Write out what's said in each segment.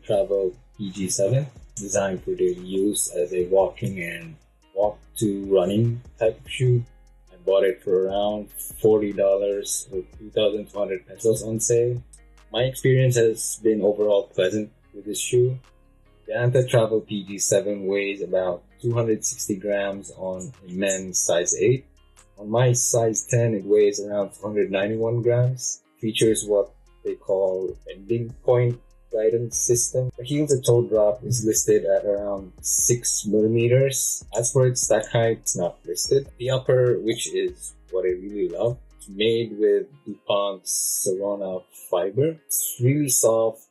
Travel PG7, designed for daily use as a walking and walk to running type of shoe. I bought it for around $40 or 2,200 pesos on sale. My experience has been overall pleasant with this shoe. The Anta Travel PG7 weighs about 260 grams on a men's size 8. On my size 10, it weighs around 291 grams. Features what they call ending point guidance system. The heel to toe drop is listed at around 6 millimeters. As for its stack height, it's not listed. The upper, which is what I really love, it's made with DuPont's Sorona fiber. It's really soft,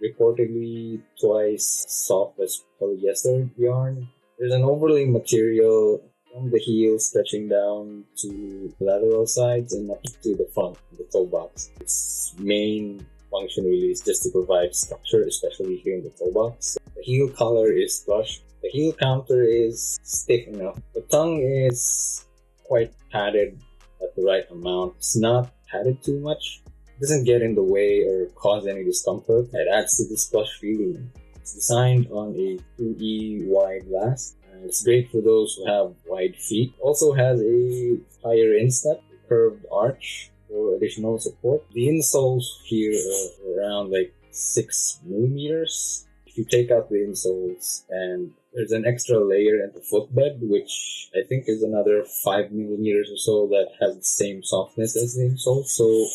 reportedly twice as soft as polyester yarn. There's an overlay material from the heel stretching down to the lateral sides and up to the front, the toe box. Its main function really is just to provide structure, especially here in the toe box. The heel collar is plush. The heel counter is stiff enough. The tongue is quite padded at the right amount. It's not padded too much. It doesn't get in the way or cause any discomfort. It adds to this plush feeling. It's designed on a 2E wide last. It's great for those who have wide feet. It also has a higher instep, a curved arch for additional support. The insoles here are around like 6 millimeters. If you take out the insoles, and there's an extra layer at the footbed, which I think is another 5 millimeters or so, that has the same softness as the insole. So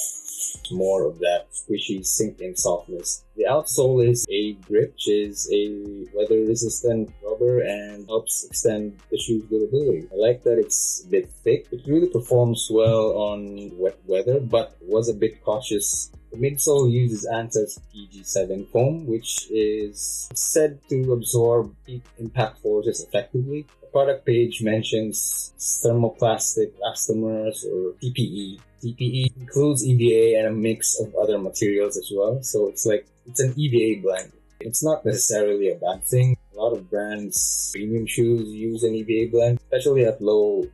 more of that squishy sink-in softness. The outsole is a grip, which is a weather-resistant rubber and helps extend the shoe's durability. I like that it's a bit thick. It really performs well on wet weather, but was a bit cautious. The midsole uses Anta's PG7 foam, which is said to absorb peak impact forces effectively. The product page mentions thermoplastic elastomers or TPE. TPE includes EVA and a mix of other materials as well, so it's an EVA blend. It's not necessarily a bad thing. A lot of brands, premium shoes use an EVA blend, especially at low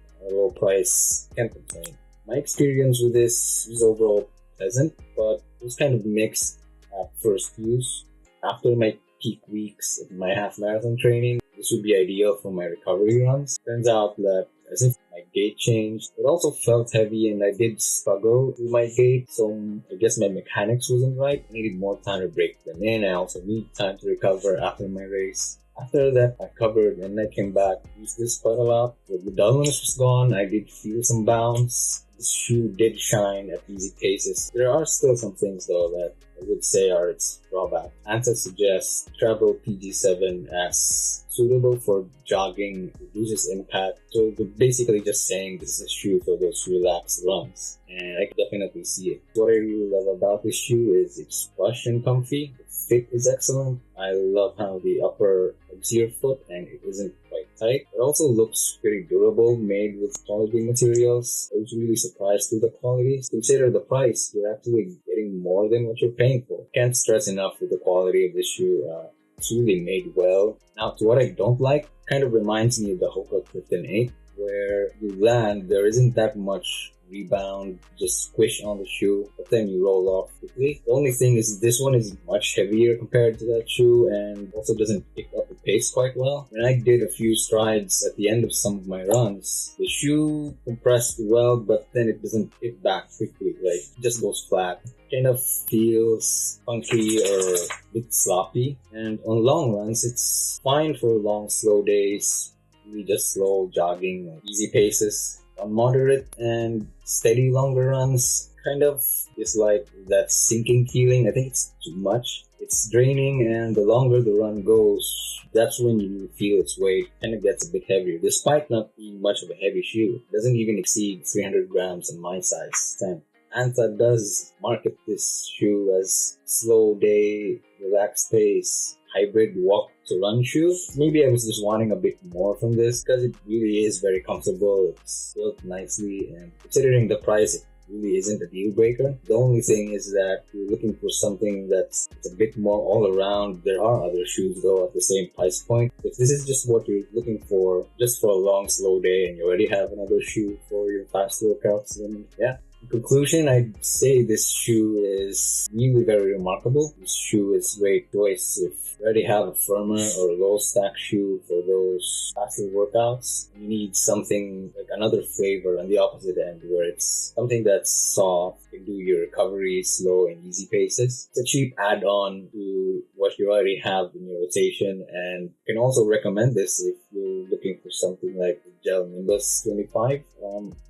price. Can't complain. My experience with this is overall pleasant, but it was kind of mixed at first use. After my peak weeks of my half marathon training, this would be ideal for my recovery runs. Turns out that as if my gait changed, it also felt heavy and I did struggle with my gait, so I guess my mechanics wasn't right. I needed more time to break them in. I also need time to recover after my race. After that, I covered and I came back, used this quite a lot. The dullness was gone. I did feel some bounce. This shoe did shine at easy paces. There are still some things though that I would say are its drawback. Anta suggests Travel PG7 as suitable for jogging, reduces impact. So they're basically just saying this is a shoe for those relaxed runs. And I can definitely see it. What I really love about this shoe is it's plush and comfy. The fit is excellent. I love how the upper hugs your foot and it isn't quite tight. It also looks pretty durable, made with quality materials. I was really surprised with the quality. Consider the price. You're actually getting more than what you're paying for. Can't stress enough with the quality of this shoe. It's really made well. Now, to what I don't like, kind of reminds me of the Hoka Clifton 8, where you land, there isn't that much rebound, just squish on the shoe, but then you roll off quickly. The only thing is this one is much heavier compared to that shoe and also doesn't pick up the pace quite well. When I did a few strides at the end of some of my runs, the shoe compressed well, but then it doesn't hit back quickly, like it just goes flat. Kind of feels funky or a bit sloppy, and on long runs it's fine for long slow days, really just slow jogging, easy paces. On moderate and steady longer runs, kind of dislike that sinking feeling. I think it's too much. It's draining, and the longer the run goes, that's when you feel its weight kind of gets a bit heavier, despite not being much of a heavy shoe. It doesn't even exceed 300 grams in my size 10. Anta does market this shoe as slow day, relaxed pace, hybrid walk to run shoe. Maybe I was just wanting a bit more from this because it really is very comfortable. It's built nicely, and considering the price, it really isn't a deal breaker. The only thing is that if you're looking for something that's a bit more all around, there are other shoes though at the same price point. If this is just what you're looking for, just for a long slow day, and you already have another shoe for your fast workouts, then yeah, conclusion, I'd say this shoe is really very remarkable. This shoe is a great choice if you already have a firmer or low stack shoe for those faster workouts. You need something like another flavor on the opposite end where it's something that's soft, you can do your recovery slow and easy paces. It's a cheap add-on to what you already have in your rotation, and you can also recommend this if you're looking for something like the Gel Nimbus 25.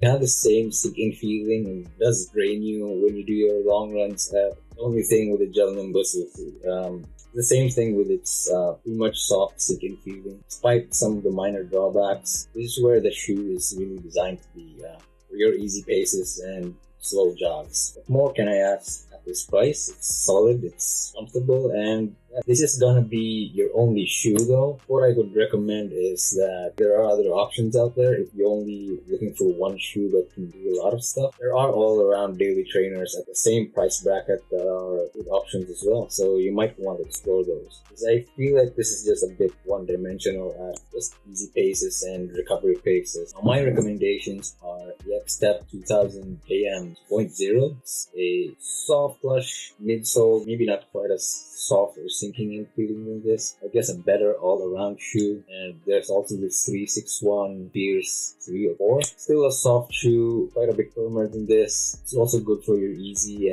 It has the same sink-in feeling and does drain you when you do your long runs. The only thing with the Gel Nimbus is the same thing with its too much soft sink-in feeling. Despite some of the minor drawbacks, this is where the shoe is really designed to be for your easy paces and slow jogs. What more can I ask at this price? It's solid, it's comfortable, and this is gonna be your only shoe though. What I would recommend is that there are other options out there. If you're only looking for one shoe that can do a lot of stuff, there are all around daily trainers at the same price bracket that are good options as well. So you might want to explore those. Because I feel like this is just a bit one-dimensional at just easy paces and recovery paces. Now, my recommendations are the X-Step 2000 AM 2.0. It's a soft plush midsole, maybe not quite as soft or sinking in feeling than this. I guess a better all-around shoe. And there's also this 361 Pierce 3 or 4. Still a soft shoe, quite a bit firmer than this. It's also good for your easy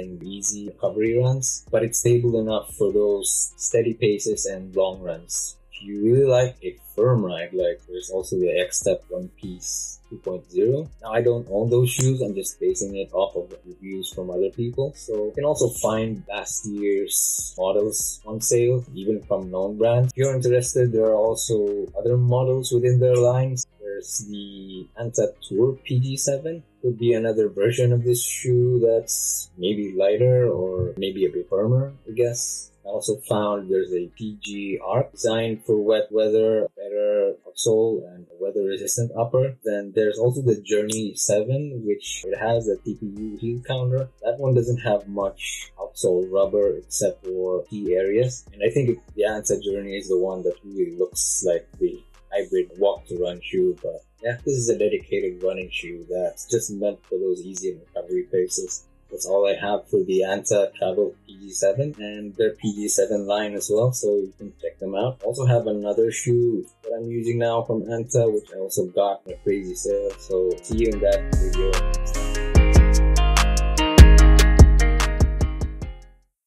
recovery runs, but it's stable enough for those steady paces and long runs. If you really like a firm ride, like there's also the X-Step One Piece 2.0. Now I don't own those shoes, I'm just basing it off of reviews from other people. So you can also find last year's models on sale, even from known brands. If you're interested, there are also other models within their lines. There's the Anta Travel PG7. Could be another version of this shoe that's maybe lighter or maybe a bit firmer, I guess. I also found there's a PG Arc designed for wet weather, better outsole and weather resistant upper. Then there's also the Journey 7, which it has a TPU heel counter. That one doesn't have much outsole rubber except for key areas. And I think the Anta Journey is the one that really looks like the hybrid walk to run shoe. But yeah, this is a dedicated running shoe that's just meant for those easy and recovery paces. That's all I have for the Anta Travel PG7 and their PG7 line as well, so you can check them out. Also have another shoe that I'm using now from Anta, which I also got in a crazy sale, so see you in that video.